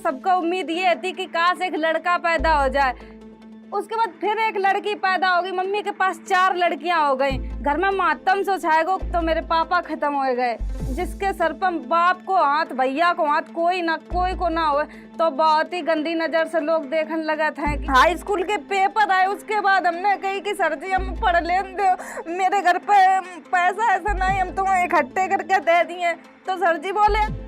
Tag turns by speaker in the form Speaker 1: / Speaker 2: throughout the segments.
Speaker 1: सबका उम्मीद ये थी कि काश एक लड़का पैदा हो जाए। उसके बाद फिर एक लड़की पैदा हो गई। मम्मी के पास 4 लड़कियां हो गई। घर में मातम सो छाएगो तो मेरे पापा खत्म हो गए। जिसके सर पर बाप को हाथ, भैया को हाथ, कोई को ना हो, तो बहुत ही गंदी नजर से लोग देखने लगा था। हाई स्कूल के पेपर आए, उसके बाद हमने कही कि सर जी हम पढ़ लें दो, मेरे घर पे पैसा ऐसा नहीं, हम तुम्हें इकट्ठे करके दे दिए। तो सर जी बोले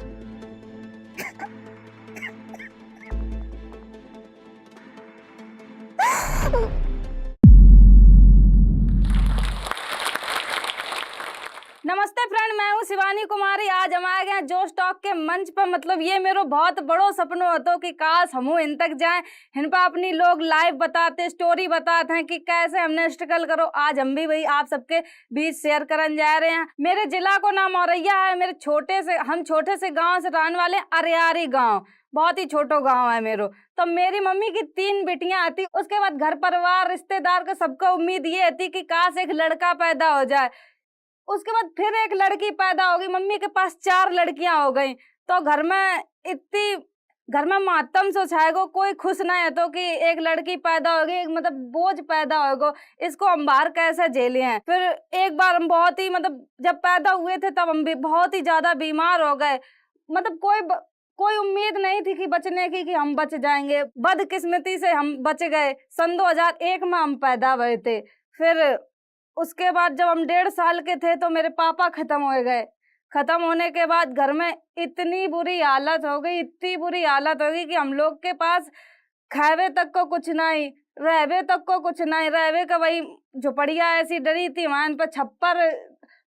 Speaker 1: नमस्ते फ्रेंड, मैं हूँ शिवानी कुमारी। आज हम आ गए जोश टॉक के मंच पर। मतलब ये मेरा बहुत बड़ो सपना होता कि काश हम इन तक जाएं, इन पर अपनी लोग लाइव बताते, स्टोरी बताते हैं कि कैसे हमने स्ट्रगल करो। आज हम भी वही आप सबके बीच शेयर करने जा रहे हैं। मेरे जिला को नाम औरैया है। हम छोटे से गाँव से रहने वाले, अरियारी गाँव, बहुत ही छोटो गांव है मेरो। तो मेरी मम्मी की 3 बेटियां आती। उसके बाद घर परिवार रिश्तेदार का सबका उम्मीद ये थी कि काश एक लड़का पैदा हो जाए। उसके बाद फिर एक लड़की पैदा हो गई। मम्मी के पास 4 लड़कियां हो गई। तो घर में मातम सो छाएगो, कोई खुश नहीं है तो कि एक लड़की पैदा हो गई, मतलब बोझ पैदा होगा, इसको हम बाहर कैसे झेले हैं। फिर एक बार हम बहुत ही जब पैदा हुए थे तब हम भी बहुत ही ज्यादा बीमार हो गए। मतलब कोई उम्मीद नहीं थी कि बचने की, कि हम बच जाएंगे। बदकिस्मती से हम बच गए। सन 2001 में हम पैदा हुए थे। फिर उसके बाद जब हम 1.5 साल के थे तो मेरे पापा खत्म हो गए। खत्म होने के बाद घर में इतनी बुरी हालत हो गई, इतनी बुरी हालत हो गई कि हम लोग के पास खावे तक को कुछ नहीं, रहवे तक को कुछ नहीं। रहवे का वही झोपड़िया ऐसी डरी थी, वहां पर छप्पर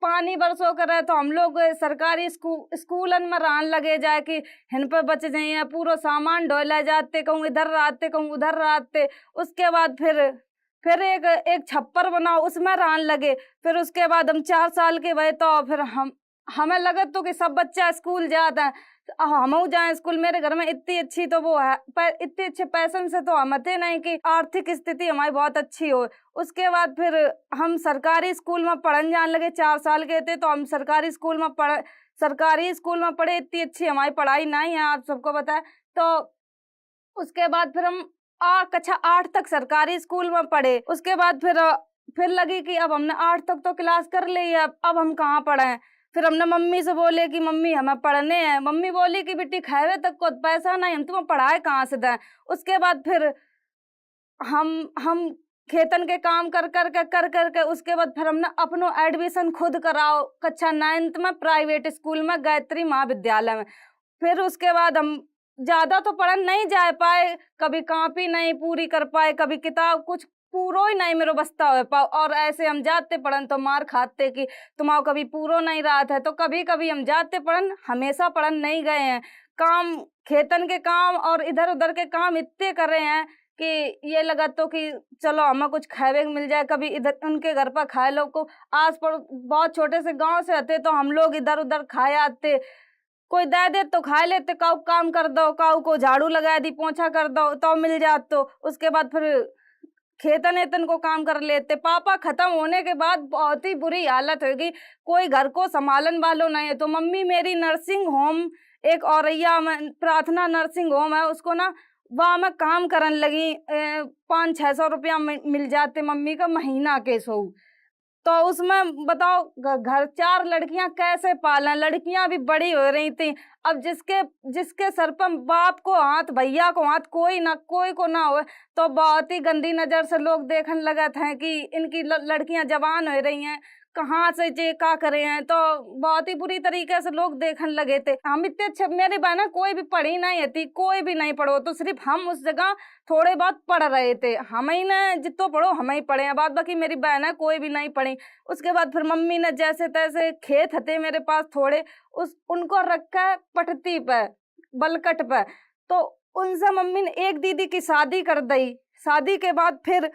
Speaker 1: पानी बरसों करे। तो हम लोग सरकारी स्कूलन में रहने लगे जाए कि हिन पे बच जाइए। पूरा सामान ढोला जाते, कहूँ इधर रहते, कहूँ उधर रहते। उसके बाद फिर एक छप्पर बनाओ, उसमें रहने लगे। फिर उसके बाद हम 4 साल के हुए तो फिर हमें लगे तो कि सब बच्चा स्कूल जाता है, हम जाए स्कूल। मेरे घर में इतनी अच्छी तो वो है, पर इतने अच्छे पैसन से तो हम थे नहीं कि आर्थिक स्थिति हमारी बहुत अच्छी हो। उसके बाद फिर हम सरकारी स्कूल में पढ़ने जाने लगे। 4 साल के थे तो हम सरकारी स्कूल में पढ़े। इतनी अच्छी हमारी पढ़ाई नहीं है, आप सबको पता है। तो उसके बाद फिर हम कक्षा 8 तक सरकारी स्कूल में पढ़े। उसके बाद फिर लगी कि अब हमने 8 तक तो क्लास कर ली है, अब हम कहाँ पढ़े। फिर हमने मम्मी से बोले कि मम्मी हमें पढ़ने हैं। मम्मी बोली कि बेटी खावे तक को पैसा नहीं, हम तुम्हें पढ़ाए कहाँ से दें। उसके बाद फिर हम खेतन के काम कर करके उसके बाद फिर हमने अपनो एडमिशन खुद कराओ कक्षा 9th में प्राइवेट स्कूल में, गायत्री महाविद्यालय में। फिर उसके बाद हम ज्यादा तो पढ़न नहीं जा पाए, कभी कॉपी नहीं पूरी कर पाए, कभी किताब कुछ पूरो ही नहीं मेरे बस्ता हो पाओ। और ऐसे हम जाते पढ़न तो मार खाते कि तुम्हारा कभी पूरो नहीं रहा था। तो कभी कभी हम जाते पढ़न, हमेशा पढ़न नहीं गए हैं। काम, खेतन के काम और इधर उधर के काम इतने कर रहे हैं कि ये लगा तो कि चलो हमें कुछ खावे मिल जाए। कभी इधर उनके घर पर खाए लोग को, आस पड़ोस बहुत छोटे से गांव से आते तो हम लोग इधर उधर खाए आते। कोई दे दे तो खा लेते, काऊ काम कर दो, काऊ को झाड़ू लगा दी, पोछा कर दो तो मिल जात। तो उसके बाद फिर खेतन एतन को काम कर लेते। पापा खत्म होने के बाद बहुत ही बुरी हालत हो गई, कोई घर को संभालन वालों नहीं है। तो मम्मी मेरी नर्सिंग होम, एक औरैया में प्रार्थना नर्सिंग होम है, उसको ना वहाँ में काम करने लगी। 500-600 रुपया मिल जाते मम्मी का महीना के सो। तो उसमें बताओ घर 4 लड़कियां कैसे पालें। लड़कियां भी बड़ी हो रही थी। अब जिसके सर पर बाप को हाथ, भैया को हाथ, कोई को ना हो, तो बहुत ही गंदी नजर से लोग देखने लगे थे कि इनकी लड़कियां जवान हो रही हैं, कहाँ से जे का करे हैं। तो बहुत ही बुरी तरीके से लोग देखने लगे थे। हम इतने अच्छे, मेरी बहना कोई भी पढ़ी नहीं थी, कोई भी नहीं पढ़ो, तो सिर्फ हम उस जगह थोड़े बहुत पढ़ रहे थे। हम ही ने जितो पढ़ो हम ही पढ़े हैं, बाद बाकी मेरी बहन है कोई भी नहीं पढ़ी। उसके बाद फिर मम्मी ने जैसे तैसे, खेत थे मेरे पास थोड़े, उनको रखा है पटती पे, बलकट पे। तो उनसे मम्मी ने एक दीदी की शादी कर दी। शादी के बाद फिर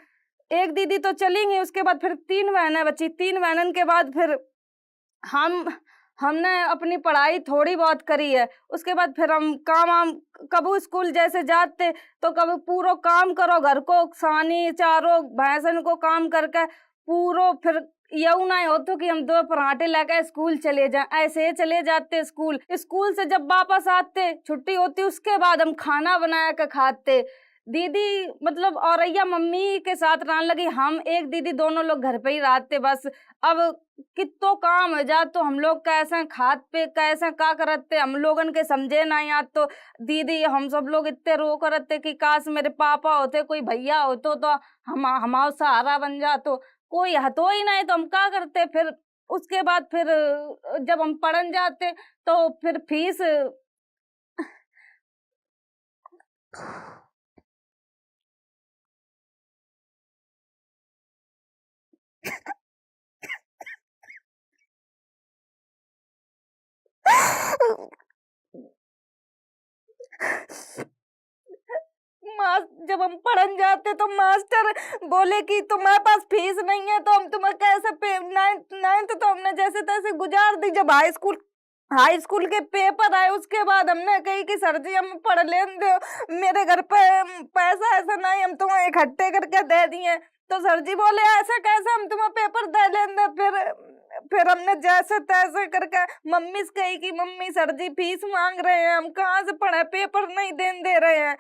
Speaker 1: एक दीदी तो चली गई, उसके बाद फिर 3 बहनें बची। 3 बहनों के बाद फिर हमने अपनी पढ़ाई थोड़ी बहुत करी है। उसके बाद फिर हम कबू स्कूल जैसे जाते तो कभी पूरा काम करो, घर को सानी चारों भैंसन को काम करके पूरो, फिर यू ना हो तो कि हम 2 पराठे लेकर स्कूल चले जाएं, ऐसे ही चले जाते स्कूल। स्कूल से जब वापस आते, छुट्टी होती, उसके बाद हम खाना बना के खाते। दीदी मतलब औरैया मम्मी के साथ रहने लगी, हम एक दीदी दोनों लोग घर पे ही रहते बस। अब कितो काम हो जा तो हम लोग कैसे खात पे कैसे का करते, हम लोगन के समझे ना याद। तो दीदी हम सब लोग इतने रो करते कि काश मेरे पापा होते, कोई भैया होतो तो हम हमारा सहारा बन जातो। कोई हतो ही नहीं तो हम क्या करते फिर। उसके बाद फिर जब हम पढ़न जाते तो फिर फीस जब हम पढ़न जाते तो मास्टर बोले कि तुम्हारे पास फीस नहीं है तो हम तुम्हें कैसे पे। नाइन्थ नाइन्थ तो हमने जैसे तैसे गुजार दी। जब हाई स्कूल के पेपर आए उसके बाद हमने कही कि सर जी हम पढ़ लें दो, मेरे घर पे पैसा ऐसा नहीं, हम तुम्हें इकट्ठे करके दे दिए। तो सर जी बोले ऐसे कैसे हम तुम्हें पेपर दे लेंगे। फिर हमने जैसे तैसे करके मम्मी से कही कि मम्मी सर जी फीस मांग रहे हैं, हम कहाँ से पढ़े, पेपर नहीं देने दे रहे हैं।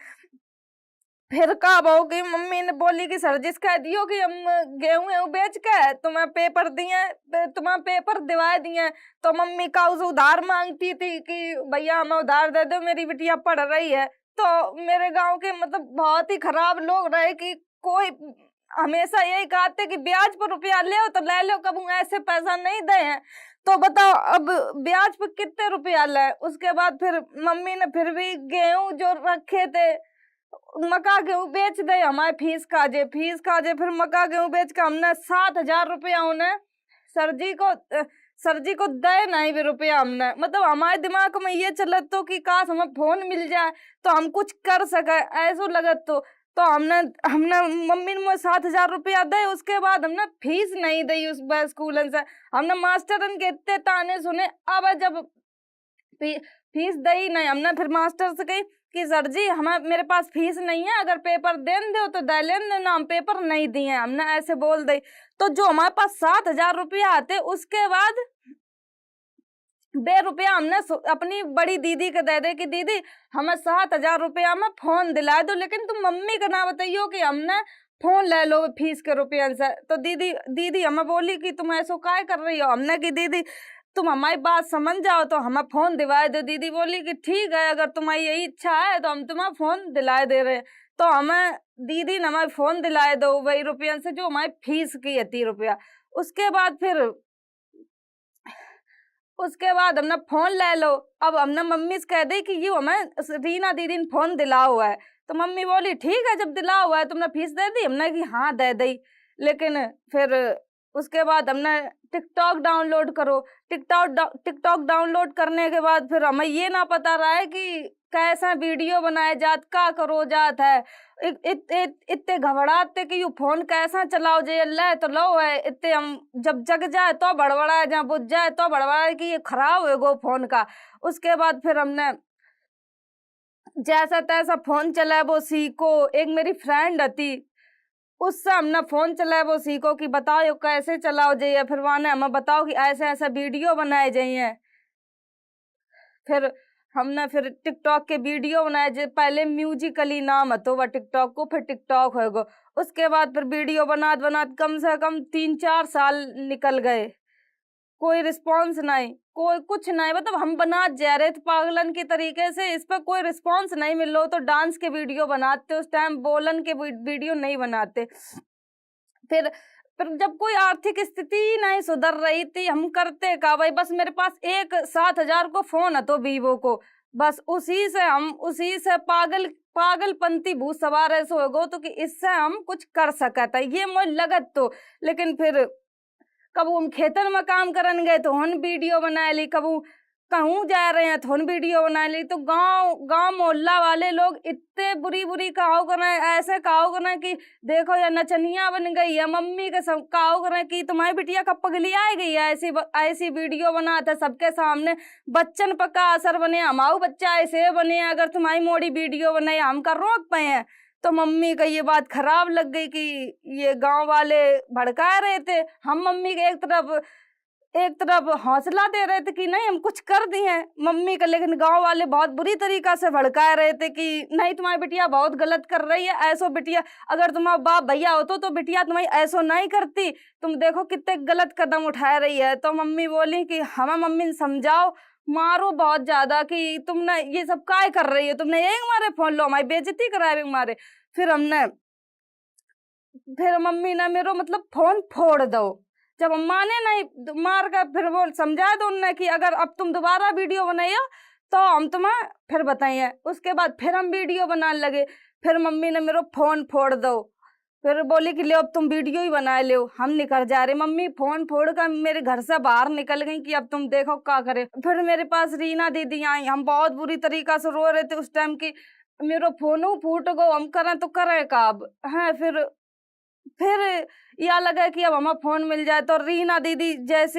Speaker 1: फिर का बहू की मम्मी ने बोली कि सर जी कह दियो कि हम गेहूं वेहूं बेच के तुम्हें पेपर दिए, तुम्हें पेपर दिवा दिए। तो मम्मी का उसे उधार मांगती थी कि भैया हमें उधार दे दो, मेरी बिटिया पढ़ रही है। तो मेरे गांव के मतलब बहुत ही खराब लोग रहे कि कोई हमेशा यही कहते कि ब्याज पर रुपया ले तो ले लो, कब ऐसे पैसा नहीं दे हैं। तो बताओ अब ब्याज पर कितने रुपया ले। उसके बाद फिर मम्मी ने फिर भी गेहूं जो रखे थे मका गेहूं बेच दे, हमारे फीस काजे। फिर मका गेहूं बेच के हमने 7,000 रुपया उन्हें सर जी को दे नहीं भी रुपया हमने। मतलब हमारे दिमाग में ये चलत तो कि काश हमें फोन मिल जाए तो हम कुछ कर सके, ऐसो लगत। तो हमने हमने मम्मी ने मुझे 7,000 रुपया दे। उसके बाद हमने फीस नहीं दी उस स्कूलन से। हमने मास्टरन के इतने ताने सुने। अब जब फीस दई नहीं, हमने फिर मास्टर से कही कि सर जी हमें मेरे पास फीस नहीं है, अगर पेपर देन दो तो दे लेन देना, हम पेपर नहीं दिए, हमने ऐसे बोल दी। तो जो हमारे पास 7,000 रुपया आते उसके बाद ₹2 हमने अपनी बड़ी दीदी के दे दे कि दीदी हमें 7,000 रुपया में फोन दिला दो, लेकिन तुम मम्मी का ना बताइयो कि हमने फोन ले लो फीस के रुपया से। तो दीदी हमें बोली कि तुम ऐसा काय कर रही हो। हमने कि दीदी तुम हमारी बात समझ जाओ तो हमें फोन दिलाए दो। दीदी बोली कि ठीक है, अगर तुम्हारी यही इच्छा है तो हम तुम्हें फोन दिलाए दे रहे हैं। तो हमें दीदी ने हमारे फोन दिलाए दो वही रुपया से जो हमारी फीस की है 30 रुपया। उसके बाद हमने फोन ले लो। अब हमने मम्मी से कह दी कि ये हमें रीना दीदी ने फोन दिला हुआ है। तो मम्मी बोली ठीक है, जब दिला हुआ है तुमने फीस दे दी। हमने कि हाँ दे दी। लेकिन फिर उसके बाद हमने टिकटॉक डाउनलोड करो। टिकटॉक डाउनलोड करने के बाद फिर हमें ये ना पता रहा है कि कैसा वीडियो बनाया जात, का करो जात है। इतने घबराते कि यू फोन कैसा चलाओ जे ले तो लो है। इतने हम जब जग जाए तो बड़बड़ा है, जहाँ बुझ जाए तो बड़बड़ा है कि ये खराब है गो फोन का। उसके बाद फिर हमने जैसा तैसा फोन चला वो सीखो। एक मेरी फ्रेंड थी, उससे हमने फोन चलाए वो सीखो कि बताओ ये कैसे चलाओ जाइए। फिर वहां ने हमें बताओ कि ऐसे ऐसे वीडियो बनाए जाइए। फिर हमने फिर टिकटॉक के वीडियो बनाए। जो पहले म्यूजिकली नाम है तो वह टिकटॉक को, फिर टिकटॉक होगा। उसके बाद फिर वीडियो बनात बनात कम से कम 3-4 साल निकल गए। कोई रिस्पॉन्स नहीं, कोई कुछ नहीं। मतलब हम बना जा रहे थे पागलन की तरीके से, इस पर कोई रिस्पॉन्स नहीं मिल रहा। तो डांस के वीडियो बनाते उस टाइम, बोलन के वीडियो नहीं बनाते। फिर जब कोई आर्थिक स्थिति नहीं सुधर रही थी, हम करते का भाई। बस मेरे पास एक 7,000 को फोन है तो वीवो को, बस उसी से पागलपंती भूत सवार ऐसे हो गो तो कि इससे हम कुछ कर सकता ये मुझे लगत। तो लेकिन फिर कब हम खेतन में काम करन गए तो हम वीडियो बना ली, कब कहूँ जा रहे हैं तो हम वीडियो बना ली। तो गांव मोहल्ला वाले लोग इतने बुरी कहो करें, ऐसे कहो करें कि देखो या नचनिया बन गई है। मम्मी के सब कहो करें कि तुम्हारी बिटिया कब पगली आ गई है, ऐसी वीडियो बनाते सबके सामने। बच्चन पर का असर बने, हमारे बच्चा ऐसे बने, अगर तुम्हारी मोड़ी वीडियो बनाई हम कर रोक पाए हैं। तो मम्मी का ये बात खराब लग गई कि ये गांव वाले भड़का रहे थे। हम मम्मी के एक तरफ हौसला दे रहे थे कि नहीं हम कुछ कर दिए हैं मम्मी का, लेकिन गांव वाले बहुत बुरी तरीका से भड़का रहे थे कि नहीं तुम्हारी बिटिया बहुत गलत कर रही है, ऐसो बिटिया अगर तुम्हारा बाप भैया होतो तो बिटिया तुम्हारी ऐसो नहीं करती, तुम देखो कितने गलत कदम उठा रही है। तो मम्मी बोली कि हमें मम्मी समझाओ, मारो बहुत ज्यादा कि तुमने ये सब काय कर रही हो, तुमने यही हमारे फोन लो हमारी बेइज्जती कराए हमारे। फिर मम्मी ने मेरो मतलब फोन फोड़ दो। जब हम माने नहीं मार कर फिर वो समझा दो उनने कि अगर अब तुम दोबारा वीडियो बनाइयो तो हम तुम्हें फिर बताइए। उसके बाद फिर हम वीडियो बनाने लगे, फिर मम्मी ने मेरो फोन फोड़ दो। फिर बोली कि ले अब तुम वीडियो ही बना लो, हम निकल जा रहे। मम्मी फोन फोड़ कर मेरे घर से बाहर निकल गई कि अब तुम देखो क्या करे। फिर मेरे पास रीना दीदी आई, हम बहुत बुरी तरीका से रो रहे थे उस टाइम की मेरो फोन फूट गो, हम करें तो करें का अब है। फिर यह लगा कि अब हमें फोन मिल जाए तो रीना दीदी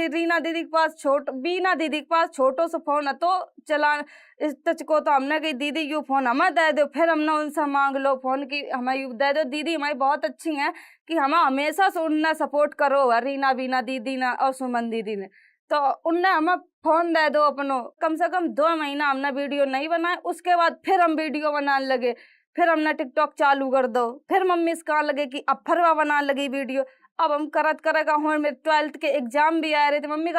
Speaker 1: बीना दीदी के पास छोटो सा फोन है तो चला इस टच को, तो हमने कही दीदी यू फोन हमें दे दो। फिर हमने उनसे मांग लो फोन की हमें यू दे दो, दीदी हमारी बहुत अच्छी हैं कि हमें हमेशा से उनने सपोर्ट करो रीना बीना दीदी ने और सुमन दीदी ने, तो उनने हमें फोन दे दो अपनो। कम से कम 2 महीना हमने वीडियो नहीं बनाए, उसके बाद फिर हम वीडियो बनाने लगे। फिर हमने टिकटॉक चालू कर दो, फिर मम्मी से कहा लगे कि अब फरवा बनाने लगी वीडियो। अब हम करत करेगा हूँ, मेरे 12th के एग्जाम भी आ रहे थे। मम्मी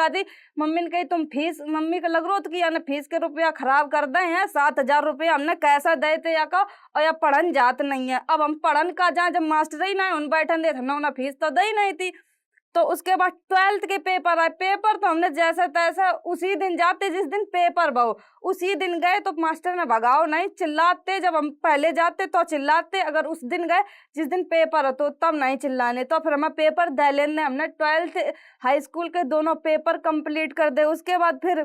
Speaker 1: ने कही तुम फीस, मम्मी का लग रहा था कि यानी फीस के रुपया खराब कर दे हैं, 7,000 रुपया हमने कैसा दे थे या का, और या पढ़न जात नहीं है। अब हम पढ़न का जहाँ जब मास्टर ही ना उन बैठन दे हमने फीस तो दे ही नहीं थी। तो उसके बाद 12th के पेपर आए, पेपर तो हमने जैसा तैसा उसी दिन जाते जिस दिन पेपर बहु उसी दिन गए, तो मास्टर ने भगाओ नहीं, चिल्लाते जब हम पहले जाते तो चिल्लाते, अगर उस दिन गए जिस दिन पेपर हो तो तब नहीं चिल्लाने। तो फिर हमें पेपर दे लेने, हमने 12th हाई स्कूल के दोनों पेपर कंप्लीट कर दे। उसके बाद फिर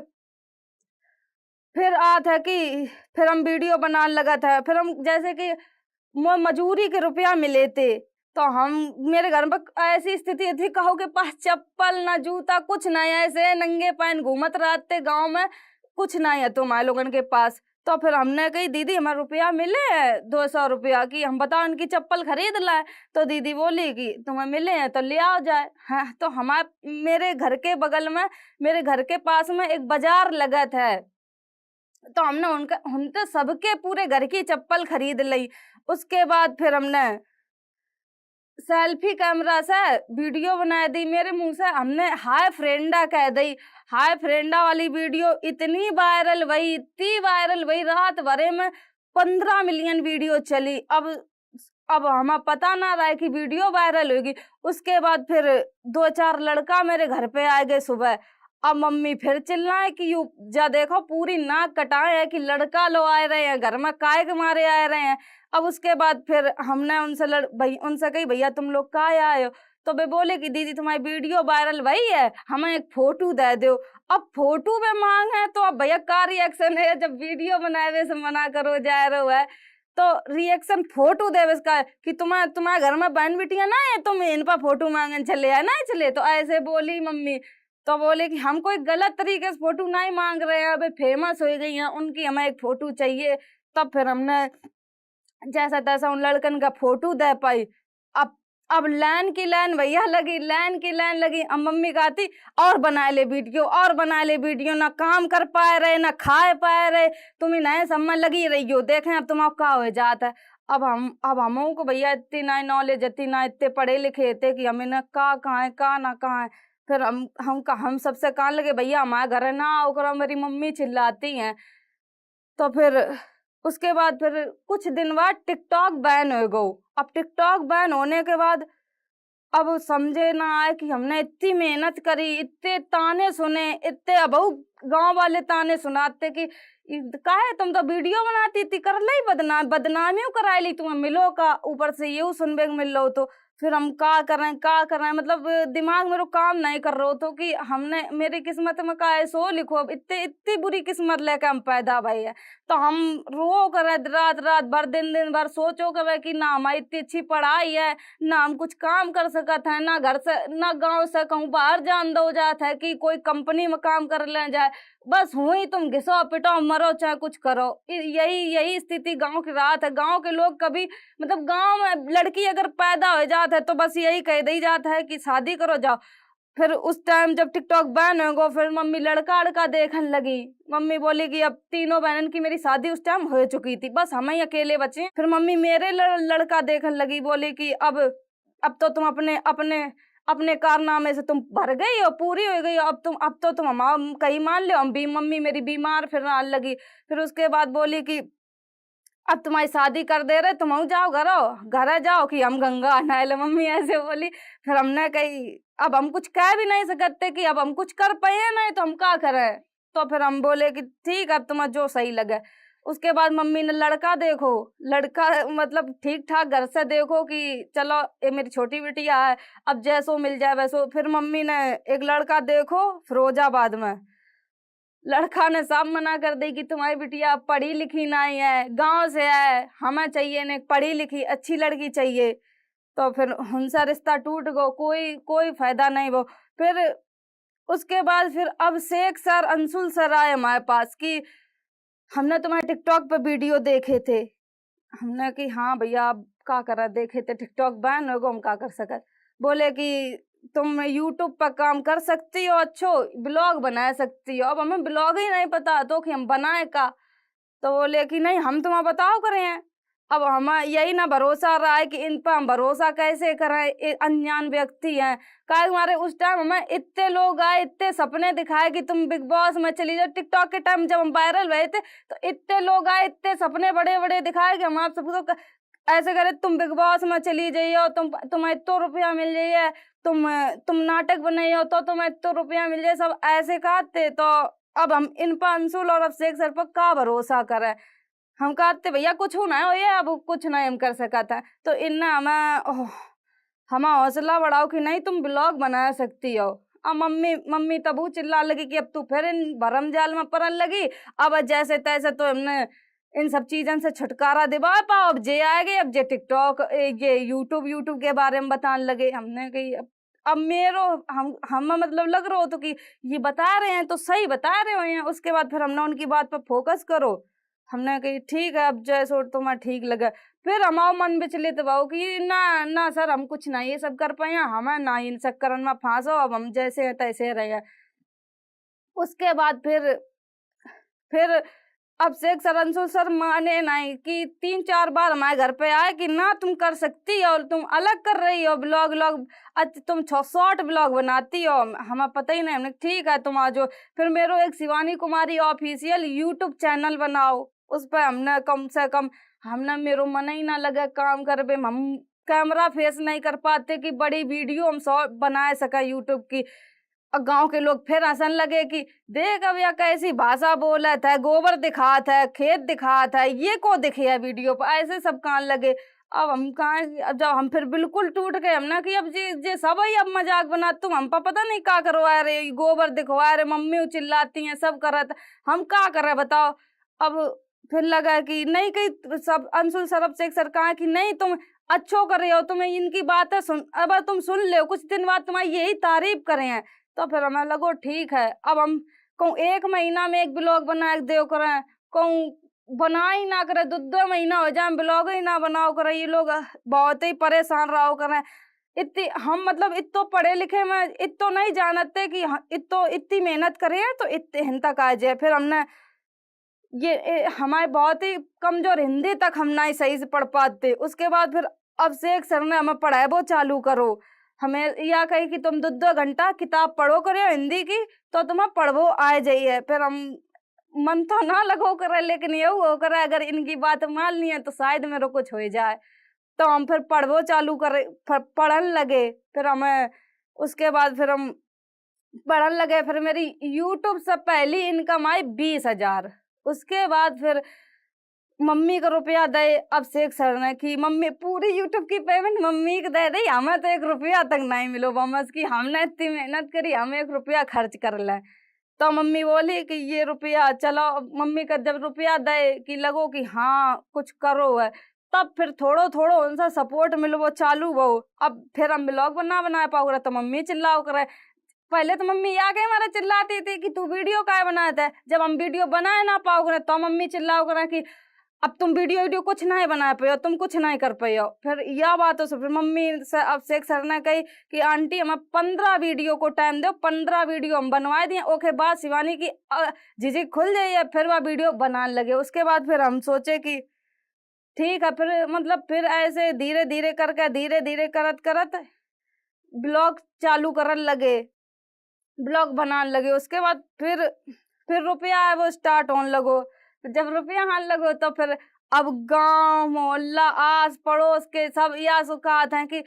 Speaker 1: था कि फिर हम वीडियो बनाने लगा था। फिर हम जैसे कि मजूरी के रुपया मिले थे, तो हम मेरे घर में ऐसी स्थिति थी कहो के पास चप्पल ना जूता कुछ नहीं, ऐसे नंगे पैन घूमत रहते गांव में, कुछ नहीं है तुम्हारे लोगन के पास। तो फिर हमने कही दीदी हमारा रुपया मिले है 200 रुपया की, हम बताओ उनकी चप्पल खरीद लाए। तो दीदी बोली कि तुम्हें मिले हैं तो ले आओ जाए। हाँ, तो हमारे मेरे घर के बगल में मेरे घर के पास में एक बाजार लगत है, तो हमने उनके सबके पूरे घर की चप्पल खरीद ली। उसके बाद फिर हमने सेल्फी कैमरा से वीडियो बना दी, मेरे मुंह से हमने हाय फ्रेंडा कह दी। हाय फ्रेंडा वाली वीडियो इतनी वायरल भई, इतनी वायरल भई, रात भरे में 15 मिलियन वीडियो चली। अब हमें पता ना रहा है कि वीडियो वायरल होगी। उसके बाद फिर 2-4 लड़का मेरे घर पे आ गए सुबह। अब मम्मी फिर चिल्लाए कि यू जा देखो पूरी नाक कटाए है कि लड़का लो आए रहे हैं घर में, काय के मारे आए रहे हैं। अब उसके बाद फिर हमने उनसे कही भैया तुम लोग काय आए हो, तो वे बोले कि दीदी तुम्हारी वीडियो वायरल भई है, हमें एक फोटो दे दो। अब फोटो में मांग है तो अब भैया का रिएक्शन है, जब वीडियो बनाए से मना करो जा रहे है तो रिएक्शन फोटो देवे इसका कि तुम्हारे घर में बहन बिटिया ना है, तुम इन पर फोटो मांगने चले है ना चले, तो ऐसे बोली मम्मी। तो बोले कि हम कोई गलत तरीके से फोटो नहीं मांग रहे हैं, अभी फेमस हो गई हैं उनकी, हमें एक फोटो चाहिए। तब फिर हमने जैसा तैसा उन लड़कन का फोटो दे पाई। अब लाइन की लाइन भैया लगी, लाइन की लाइन लगी। अब मम्मी कहती और बना ले वीडियो, और बना ले वीडियो, ना काम कर पाए रहे ना खाए पाए रहे, तुम ही नए सब में लगी रही हो, देखें अब तुम्हारा क्या हो जाता है। अब हम को भैया इतनी ना नॉलेज, इतनी ना इतने पढ़े लिखे थे कि हमें ना कहाँ है का ना कहाँ है। फिर हम सबसे कहने लगे भैया हमारे घर ना आओ, मेरी मम्मी चिल्लाती हैं। तो फिर उसके बाद फिर कुछ दिन बाद टिकटॉक बैन हो गो। अब टिकटॉक बैन होने के बाद अब समझे ना आए कि हमने इतनी मेहनत करी, इतने ताने सुने, इतने अब गांव वाले ताने सुनाते कि काहे तुम तो वीडियो बनाती थी, कर ली बदनामियों कराई ली, तुम्हें मिलो का ऊपर से ये सुनबे मिल लो। तो फिर हम का करें मतलब दिमाग मेरे काम नहीं कर रहा तो कि हमने मेरी किस्मत में का है सो लिखो। अब इतनी इतनी बुरी किस्मत लेके हम पैदा भई है, तो हम रो करे रात रात भर दिन भर सोचो करे कि ना हमारी इतनी अच्छी पढ़ाई है, ना हम कुछ काम कर सकत है, ना घर से ना गांव से कहूँ बाहर जान दो जात है कि कोई कंपनी में काम कर ले जाए, बस हुई तुम घिसो पिटो मरो चाहे कुछ करो। यही यही स्थिति गांव की रात है। गांव के लोग कभी मतलब गांव में लड़की अगर पैदा हो जात है तो बस यही कह दी जाता है कि शादी करो जाओ। फिर उस टाइम जब टिकटॉक बैन हो गो, फिर मम्मी लड़का लड़का देखने लगी। मम्मी बोली कि अब तीनों बहनों की मेरी शादी उस टाइम हो चुकी थी, बस हम ही अकेले बचे। फिर मम्मी मेरे लड़का देखने लगी, बोली कि अब तो तुम अपने अपने अपने कारनामे से तुम भर गई हो, पूरी हो गई हो, अब तो तुम हम कहीं मान लो हम भी। मम्मी मेरी बीमार फिर आने लगी। फिर उसके बाद बोली कि अब तुम्हारी शादी कर दे रहे, तुम जाओ घर जाओ कि हम गंगा नहाए ले। मम्मी ऐसे बोली। फिर हमने कही अब हम कुछ कह भी नहीं सकते कि अब हम कुछ कर पाए नहीं तो हम क्या करें। तो फिर हम बोले कि ठीक है, अब तुम्हें जो सही लगे। उसके बाद मम्मी ने लड़का देखो, लड़का मतलब ठीक ठाक घर से देखो कि चलो ये मेरी छोटी बिटिया है, अब जैसो मिल जाए वैसो। फिर मम्मी ने एक लड़का देखो फिरोजाबाद में। लड़का ने साफ मना कर दी कि तुम्हारी बिटिया पढ़ी लिखी नहीं है, गांव से है, हमें चाहिए ने पढ़ी लिखी अच्छी लड़की चाहिए। तो फिर उनसा रिश्ता टूट गो, कोई कोई फायदा नहीं वो। फिर उसके बाद फिर अब शेख सर अंशुल सर आए हमारे पास कि हमने तुम्हारे टिकटॉक पे वीडियो देखे थे। हमने कि हाँ भैया आप क्या करा देखे थे, टिकटॉक बैन हो गो हम क्या कर सकत। बोले कि तुम यूट्यूब पर काम कर सकती हो, अच्छो ब्लॉग बना सकती हो। अब हमें ब्लॉग ही नहीं पता तो कि हम बनाए का। तो बोले कि नहीं हम तुम्हें बताओ करे हैं। अब हमें यही ना भरोसा रहा है कि इन पर हम भरोसा कैसे करें, ये अनजान व्यक्ति हैं। काहे हमारे उस टाइम हमें इतने लोग आए, इतने सपने दिखाए कि तुम बिग बॉस में चली जाओ। टिकटॉक के टाइम जब हम वायरल हुए थे तो इतने लोग आए, इतने सपने बड़े बड़े दिखाए कि हम आप सबको ऐसे करे तुम बिग बॉस में चली जाइयो, तुम्हें इतना रुपया मिल जाइए, तुम नाटक बनाइयो तो तुम्हें इतना रुपया मिल जाए, सब ऐसे कहते। तो अब हम इन पर अंशुल और अभिषेक सर पर का भरोसा करें। हम कहते भैया कुछ ना हो ये, अब कुछ नहीं हम कर सकता है। तो इनने हमें हौसला बढ़ाओ कि नहीं तुम ब्लॉग बना सकती हो। अब मम्मी मम्मी तबू चिल्ला लगी कि अब तू फिर इन भरम जाल में पड़न लगी। अब जैसे तैसे तो हमने इन सब चीजों से छुटकारा दिवा पाओ। अब जे आएगे, अब जे टिकटॉक ये यूट्यूब के बारे में बताने लगे। हमने कही अब मेरो हम मतलब लग रहा हो तो कि ये बता रहे हैं तो सही बता रहे हो हैं। उसके बाद फिर हमने उनकी बात पर फोकस करो। हमने कही ठीक है, अब जैसो तुम्हें ठीक लगे। फिर हमारा मन विचलित भाव कि ना ना सर हम कुछ नहीं ये सब कर पाए, हमें ना इन चक्कर में फांसो, अब हम जैसे हैं तैसे रहे। उसके बाद फिर अभिषेक सर अंशुल सर माने नहीं कि 3-4 बार हमारे घर पे आए कि ना तुम कर सकती हो, तुम अलग कर रही हो ब्लॉग व्लॉग, तुम शॉर्ट ब्लॉग बनाती हो, हमें पता ही नहीं। हमने ठीक है तुम आ जाओ। फिर मेरे एक Shivani Kumari official YouTube channel बनाओ, उस पर हमने कम से कम हमने मेरो मन ही ना लगे काम करबे। हम कैमरा फेस नहीं कर पाते कि बड़ी वीडियो हम शॉर्ट बना सका यूट्यूब की। और गांव के लोग फिर हंसन लगे कि देख अब या कैसी भाषा बोलत है, गोबर दिखात है, खेत दिखात है, ये को दिखे है वीडियो पर, ऐसे सब कान लगे। अब हम कहाँ, अब जब हम फिर बिल्कुल टूट गए, हमने कि अब जे सब ही अब मजाक बना, तुम हम पर पता नहीं क्या करवा रहे, गोबर दिखवा रहे, मम्मी चिल्लाती हैं सब करत, हम क्या कर रहे बताओ। अब फिर लगा कि नहीं कहीं सब अंशुल सरब से सरकार की नहीं तुम अच्छो कर रहे हो, तुम्हें इनकी बातें सुन, अब तुम सुन ले कुछ दिन बाद तुम्हारी यही तारीफ करे हैं। तो फिर हमें लगो ठीक है, अब हम कहूँ 1 महीना में एक ब्लॉग बना के दो करें, कहूँ बना ही ना करे, 2-2 महीना हो जाए ब्लॉग ही ना बनाओ करे। ये लोग बहुत ही परेशान रहो करें। इतनी हम मतलब इतो पढ़े लिखे में इतो नहीं जानते कि इतो इतनी मेहनत करे तो इतने हिन तक आ जाए। फिर हमने हमारे बहुत ही कमजोर हिंदी तक हम नहीं सही से पढ़ पाते। उसके बाद फिर अभिषेक सर ने हमें पढ़ाए वो चालू करो, हमें या कही कि तुम 2-2 घंटा किताब पढ़ो करो हिंदी की तो तुम्हें पढ़वो आ जाइए। फिर हम मन तो ना लगो करे, लेकिन ये हो करे अगर इनकी बात मान ली है तो शायद मेरे कुछ हो जाए। तो हम फिर पढ़वो चालू करे, पढ़न लगे। फिर हमें उसके बाद फिर हम पढ़न लगे। फिर मेरी यूट्यूब से पहली इनकम आई 20,000। उसके बाद फिर मम्मी का रुपया दे। अब शेख सर ने कि मम्मी पूरी यूट्यूब की पेमेंट मम्मी को दे दी, हमें तो 1 रुपया तक नहीं मिलो बमस की, हमने इतनी मेहनत करी, हमें 1 रुपया खर्च कर ले। तो मम्मी बोली कि ये रुपया चलो, मम्मी का जब रुपया दे कि लगो कि हाँ कुछ करो है, तब फिर थोड़ो थोड़ो उनसे सपोर्ट मिलो चालू वो। अब फिर हम ब्लॉग बना पाओ रहे तो मम्मी चिल्लाओ करे। पहले तो मम्मी आके हमारे चिल्लाती थी कि तू वीडियो काहे बनाता है, जब हम वीडियो बनाए ना पाओ रहे तो मम्मी चिल्लाओ करे कि अब तुम वीडियो कुछ नहीं बना पाए हो, तुम कुछ नहीं कर पाए हो। फिर यह बात हो, फिर मम्मी से अब शेख सर ने कही कि आंटी हमें 15 वीडियो को टाइम दो, 15 वीडियो हम बनवाए दिए। ओके बाद शिवानी की झिझक खुल जाइए, फिर वह वीडियो बनाने लगे। उसके बाद फिर हम सोचे कि ठीक है, फिर मतलब फिर ऐसे धीरे धीरे करके धीरे धीरे करत करत ब्लॉग चालू करने लगे, ब्लॉग बनाने लगे। उसके बाद फिर रुपया है वो स्टार्ट होने लगो। जब रुपया आने लगो तो फिर अब गांव मोहल्ला आस पड़ोस के सब यह सुखात हैं कि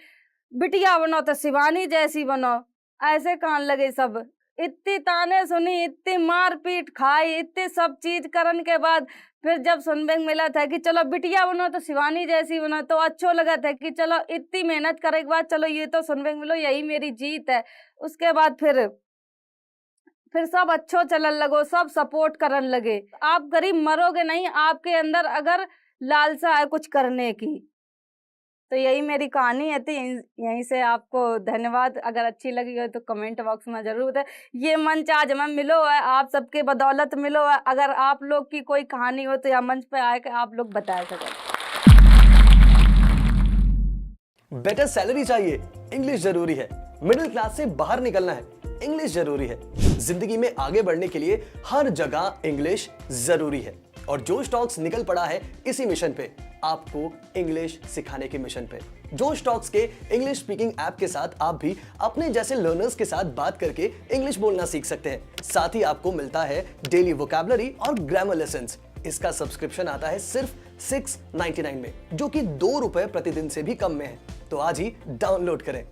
Speaker 1: बिटिया बनो तो शिवानी जैसी बनो, ऐसे कहने लगे सब। इतनी ताने सुनी, इतनी मार पीट खाई, इतनी सब चीज करने के बाद फिर जब सुनने को मिला था कि चलो बिटिया बनो तो शिवानी जैसी बनो, तो अच्छो लगा था कि चलो इतनी मेहनत करने के बाद चलो ये तो सुनने को मिलो, यही मेरी जीत है। उसके बाद फिर सब अच्छो चलन लगो, सब सपोर्ट करने लगे। आप गरीब मरोगे नहीं, आपके अंदर अगर लालसा है कुछ करने की। तो यही मेरी कहानी है थी, यहीं से आपको धन्यवाद। अगर अच्छी लगी हो तो कमेंट बॉक्स में जरूर है। ये मंच आज हमें मिलो है, आप सबके बदौलत मिलो है। अगर आप लोग की कोई कहानी हो तो यह मंच पे आके आप लोग बता सकें।
Speaker 2: बेटर सैलरी चाहिए, इंग्लिश जरूरी है। मिडिल क्लास से बाहर निकलना है, इंग्लिश जरूरी है। जिंदगी में आगे बढ़ने के लिए हर जगह इंग्लिश जरूरी है। और जोश टॉक्स निकल पड़ा है इसी मिशन पे, आपको इंग्लिश सिखाने के मिशन पे। जोश टॉक्स के इंग्लिश स्पीकिंग ऐप के साथ आप भी अपने जैसे लर्नर्स के साथ बात करके इंग्लिश बोलना सीख सकते हैं। साथ ही आपको मिलता है डेली वोकैबुलरी और ग्रामर लेसन्स। इसका सब्सक्रिप्शन आता है सिर्फ 699 में, जो कि 2 रुपए प्रतिदिन से भी कम में है। तो आज ही डाउनलोड करें।